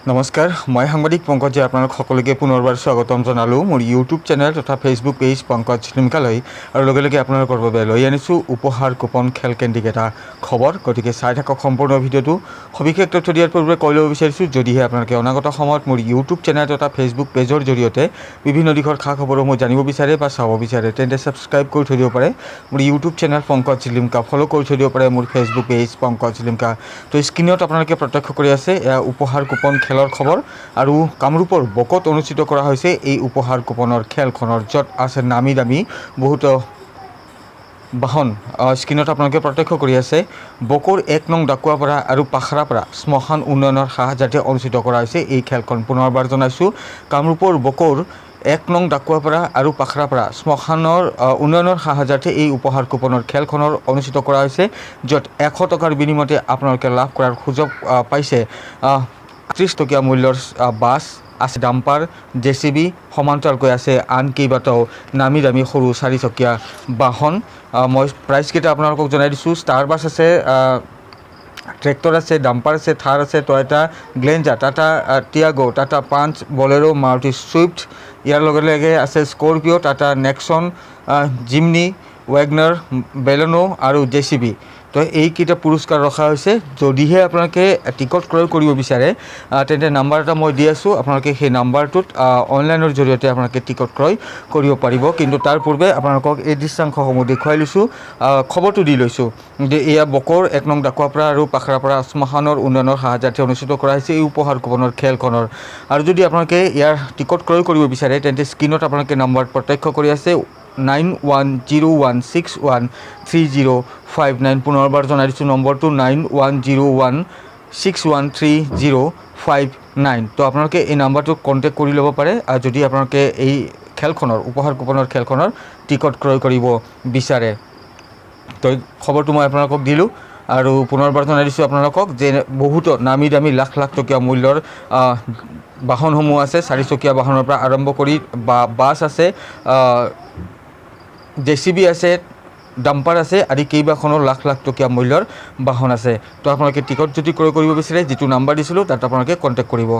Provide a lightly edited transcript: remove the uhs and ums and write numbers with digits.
নমস্কাৰ, মই সাংবাদিক পংকজে আপোনালোক সকলোকে পুনৰবাৰ স্বাগতম জনালোঁ মোৰ ইউটিউব চেনেল তথা ফেচবুক পেজ পংকজ লিমকালৈ আৰু লগে লগে আপোনালোকৰ বাবে লৈ আনিছোঁ উপহাৰ কুপন খেলকেন্দ্ৰিক এটা খবৰ। গতিকে চাই থাকক সম্পূৰ্ণ ভিডিঅ'টো। সবিশেষ তথ্য দিয়াৰ পূৰ্বে কৈ ল'ব বিচাৰিছোঁ, যদিহে আপোনালোকে অনাগত সময়ত মোৰ ইউটিউব চেনেল তথা ফেচবুক পেজৰ জৰিয়তে বিভিন্ন দিশৰ খা খবৰসমূহ জানিব বিচাৰে বা চাব বিচাৰে তেন্তে ছাবস্ক্ৰাইব কৰি থৈ দিব পাৰে মোৰ YouTube channel Pankaj Limca, follow' কৰি থৈ দিব পাৰে মোৰ ফেচবুক পেজ পংকজ লিমকা। তো স্ক্ৰীণত আপোনালোকে প্ৰত্যক্ষ কৰি আছে এয়া উপহাৰ কুপন খেলৰ খবৰ আৰু কামৰূপৰ বকত অনুষ্ঠিত কৰা হৈছে এই উপহাৰ কুপনৰ খেলখনৰ, য'ত আছে নামী দামী বহুতো বাহন। স্ক্ৰীণত আপোনালোকে প্ৰত্যক্ষ কৰি আছে বকৰ 1 নং ডাকুৱাপাৰা আৰু পাখৰাপাৰা শ্মশান উন্নয়নৰ সাহায্যে অনুষ্ঠিত কৰা হৈছে এই খেলখন। পুনৰবাৰ জনাইছোঁ, কামৰূপৰ বকৰ 1 নং ডাকুৱাপাৰা আৰু পাখৰাপাৰা শ্মশানৰ উন্নয়নৰ সাহায্যে এই উপহাৰ কুপনৰ খেলখনৰ অনুষ্ঠিত কৰা হৈছে, য'ত 100 টকাৰ বিনিময়তে আপোনালোকে লাভ কৰাৰ সুযোগ পাইছে 30 টকীয়া মূল্যৰ বাছ আছে, ডাম্পাৰ, JCB, সমান্তৰালকৈ আছে আন কেইবাটাও নামী দামী সৰু 4 চকীয়া বাহন। মই প্ৰাইচকেইটা আপোনালোকক জনাই দিছোঁ। ষ্টাৰ বাছ আছে, ট্ৰেক্টৰ আছে, ডাম্পাৰ আছে, থাৰ আছে, Toyota Glanza, Tata Tiago, Tata Punch, Bolero, Maruti Swift, ইয়াৰ লগে লগে আছে Scorpio', Tata Nexon, Jimny, WagonR, Baleno আৰু JCB। তো এইকেইটা পুৰস্কাৰ ৰখা হৈছে। যদিহে আপোনালোকে টিকট ক্ৰয় কৰিব বিচাৰে তেন্তে নাম্বাৰ এটা মই দি আছোঁ, আপোনালোকে সেই নাম্বাৰটোত অনলাইনৰ জৰিয়তে আপোনালোকে টিকট ক্ৰয় কৰিব পাৰিব। কিন্তু তাৰ পূৰ্বে আপোনালোকক এই দৃশ্যাংশসমূহ দেখুৱাই লৈছোঁ, খবৰটো দি লৈছোঁ যে এয়া বকৰ 1 নং ডাকুৱাপাৰা আৰু পাখৰাপাৰা শ্মশানৰ উন্নয়নৰ সাহায্যে অনুষ্ঠিত কৰা হৈছে এই উপহাৰ কুপনৰ খেলখনৰ। আৰু যদি আপোনালোকে ইয়াৰ টিকট ক্ৰয় কৰিব বিচাৰে তেন্তে স্ক্ৰীণত আপোনালোকে নাম্বাৰ প্ৰত্যক্ষ কৰি আছে 9101613059। পুনৰবাৰ জনাই দিছোঁ নম্বৰটো 9101613059। তো আপোনালোকে এই নাম্বাৰটোক কণ্টেক্ট কৰি ল'ব পাৰে যদি আপোনালোকে এই খেলখনৰ উপহাৰ কুপনৰ খেলখনৰ টিকট ক্ৰয় কৰিব বিচাৰে। তো খবৰটো মই আপোনালোকক দিলোঁ আৰু পুনৰবাৰ জনাই দিছোঁ আপোনালোকক যে বহুতো নামী দামী লাখ লাখ টকীয়া মূল্যৰ বাহনসমূহ আছে। 4 চকীয়া বাহনৰ পৰা আৰম্ভ কৰি বাছ আছে, JCB আছে, ডাম্পাৰ আছে আদি কেইবাখনো লাখ লাখ টকীয়া মূল্যৰ বাহন আছে। তো আপোনালোকে টিকট যদি ক্ৰয় কৰিব বিচাৰে যিটো নাম্বাৰ দিছিলোঁ তাত আপোনালোকে কণ্টেক্ট কৰিব।